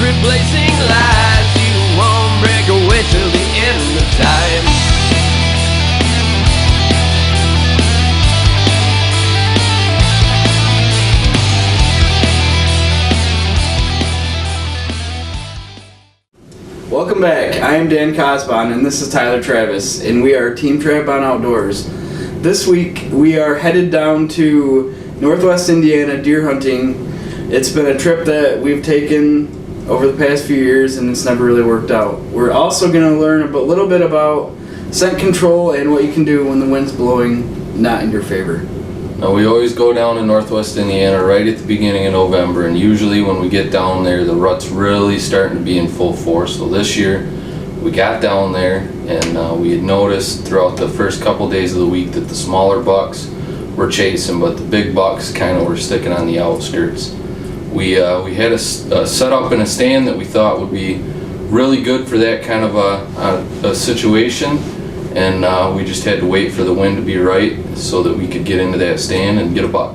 replacing lies. You won't break away till the end of time. Welcome back. I am Dan Cosbon and this is Tyler Travis, and we are Team Travban Outdoors. This week we are headed down to Northwest Indiana deer hunting. It's been a trip that we've taken over the past few years and it's never really worked out. We're also going to learn a little bit about scent control and what you can do when the wind's blowing not in your favor. Now, we always go down to Northwest Indiana right at the beginning of November, and usually when we get down there the rut's really starting to be in full force. So this year we got down there and we had noticed throughout the first couple days of the week that the smaller bucks were chasing, but the big bucks kind of were sticking on the outskirts. We had a setup in a stand that we thought would be really good for that kind of a situation, and we just had to wait for the wind to be right so that we could get into that stand and get a buck.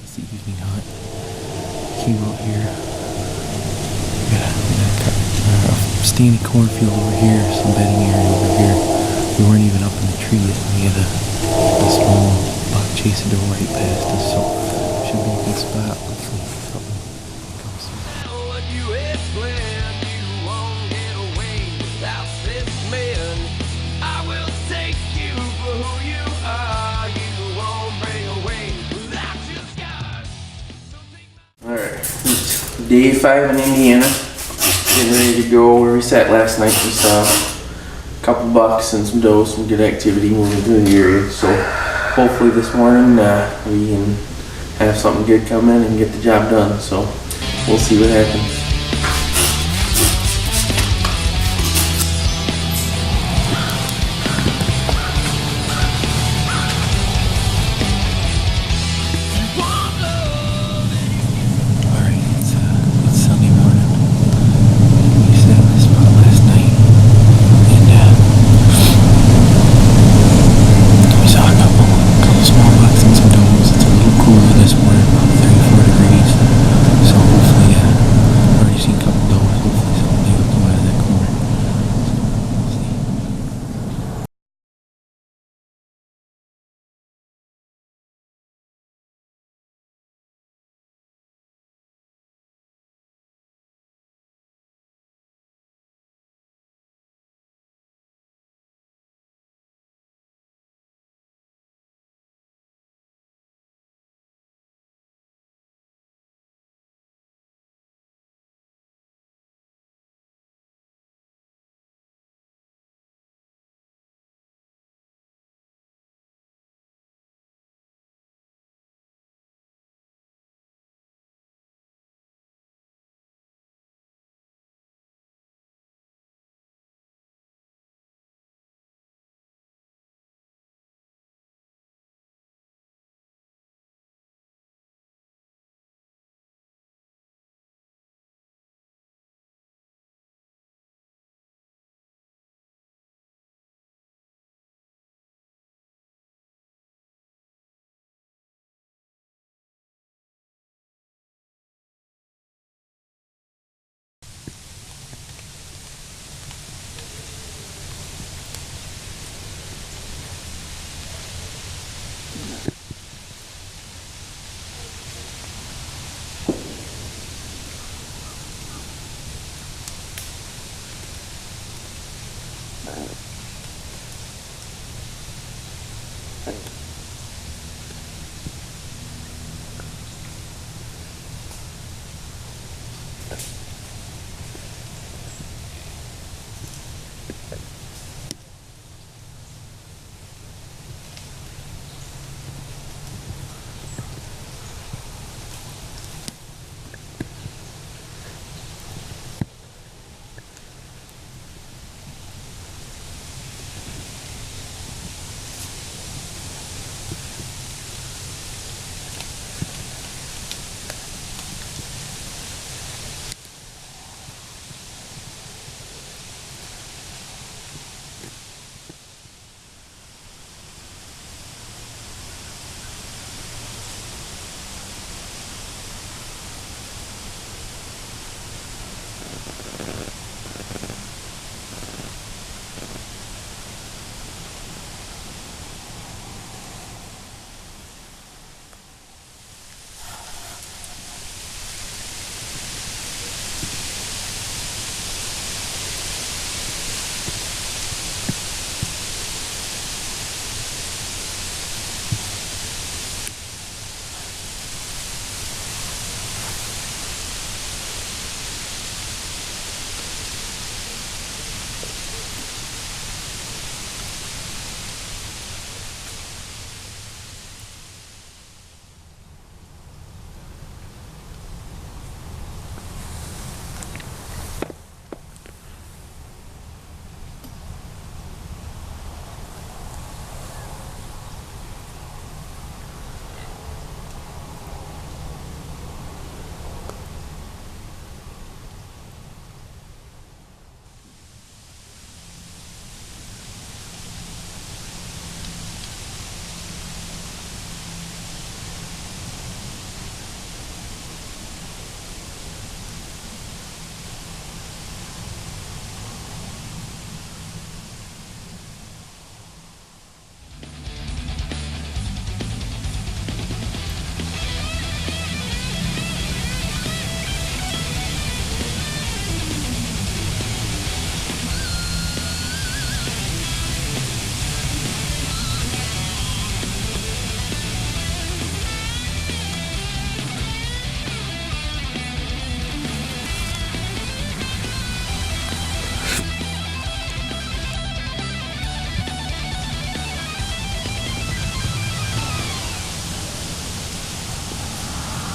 It's the evening hunt. Came out here. We got a standing cornfield over here, some bedding area over here. We weren't even up in the tree yet. We had a small buck chasing to right past us, so should be a good spot. Hopefully something comes through. What you explain, you won't get away without this man. I will take you for who you are. You won't break away without your scars. Alright, it's day 5 in Indiana. Getting ready to go where we sat last night. We saw a couple bucks and some does, some good activity moving through the area. So hopefully this morning we can have something good come in and get the job done. So we'll see what happens.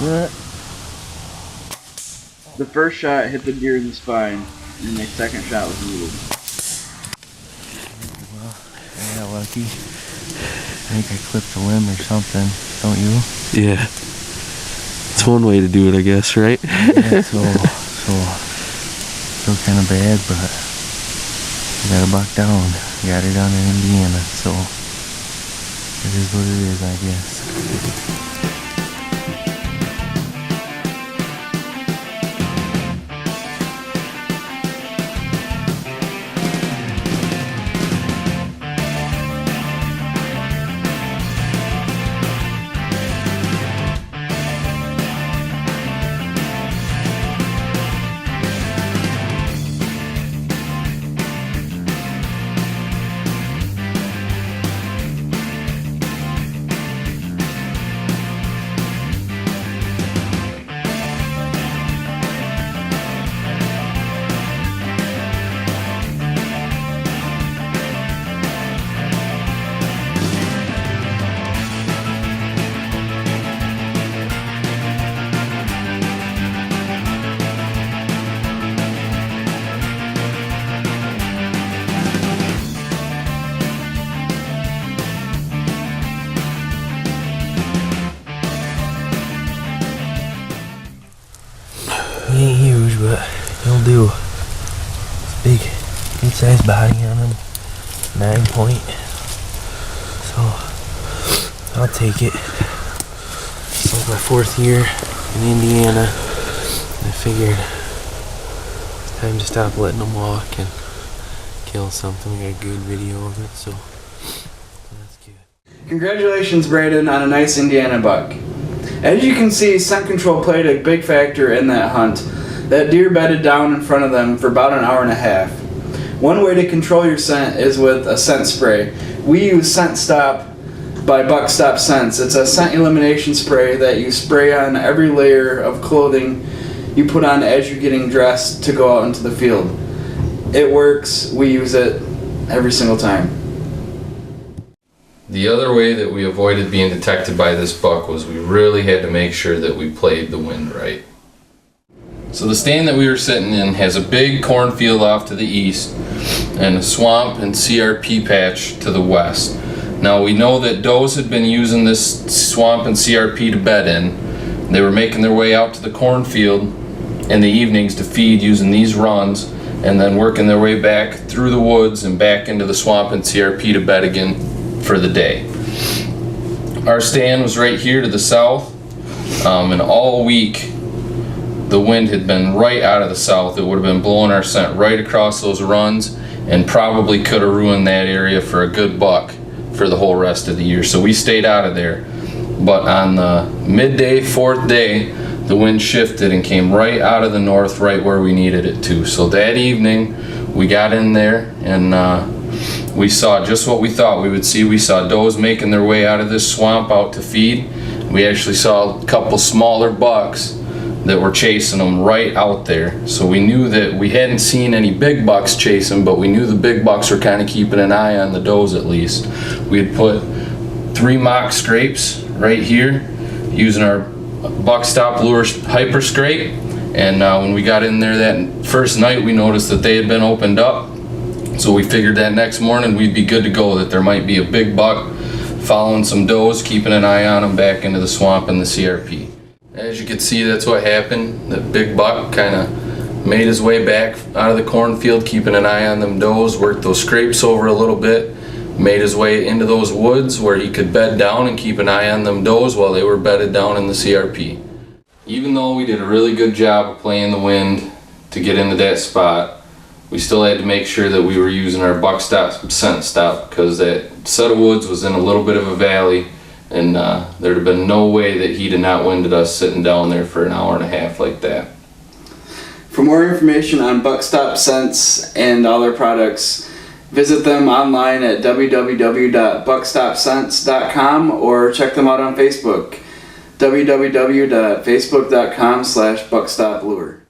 The first shot hit the deer in the spine, and the second shot was muted. Well, I got lucky. I think I clipped a limb or something, don't you? Yeah. It's one way to do it, I guess, right? Yeah, so still kind of bad, but I got a buck down. Got her down in Indiana, so it is what it is, I guess. He ain't huge, but he'll do. It's big sized body on him. 9 point. So I'll take it. It's like my 4th year in Indiana. I figured it's time to stop letting them walk and kill something. We got a good video of it, so that's good. Congratulations, Brandon, on a nice Indiana buck. As you can see, scent control played a big factor in that hunt. That deer bedded down in front of them for about an hour and a half. One way to control your scent is with a scent spray. We use Scent Stop by Buck Stop Scents. It's a scent elimination spray that you spray on every layer of clothing you put on as you're getting dressed to go out into the field. It works. We use it every single time. The other way that we avoided being detected by this buck was we really had to make sure that we played the wind right. So the stand that we were sitting in has a big cornfield off to the east and a swamp and CRP patch to the west. Now we know that does had been using this swamp and CRP to bed in. They were making their way out to the cornfield in the evenings to feed using these runs, and then working their way back through the woods and back into the swamp and CRP to bed again for the day. Our stand was right here to the south, and all week the wind had been right out of the south. It would have been blowing our scent right across those runs and probably could have ruined that area for a good buck for the whole rest of the year. So we stayed out of there. But on the midday, 4th day, the wind shifted and came right out of the north, right where we needed it to. So that evening we got in there and we saw just what we thought we would see. We saw does making their way out of this swamp out to feed. We actually saw a couple smaller bucks that were chasing them right out there. So we knew that we hadn't seen any big bucks chasing, but we knew the big bucks were kind of keeping an eye on the does at least. We had put 3 mock scrapes right here using our Buck Stop Lure Hyper Scrape. And when we got in there that first night, we noticed that they had been opened up. So we figured that next morning we'd be good to go, that there might be a big buck following some does, keeping an eye on them back into the swamp and the CRP. As you can see, that's what happened. The big buck kind of made his way back out of the cornfield, keeping an eye on them does, worked those scrapes over a little bit, made his way into those woods where he could bed down and keep an eye on them does while they were bedded down in the CRP. Even though we did a really good job of playing the wind to get into that spot, we still had to make sure that we were using our Buck Stop Scent Stop, because that set of woods was in a little bit of a valley, and there'd have been no way that he'd have not winded us sitting down there for an hour and a half like that. For more information on Buck Stop Scents and all their products, visit them online at www.buckstopscents.com or check them out on Facebook, www.facebook.com/buckstoplure.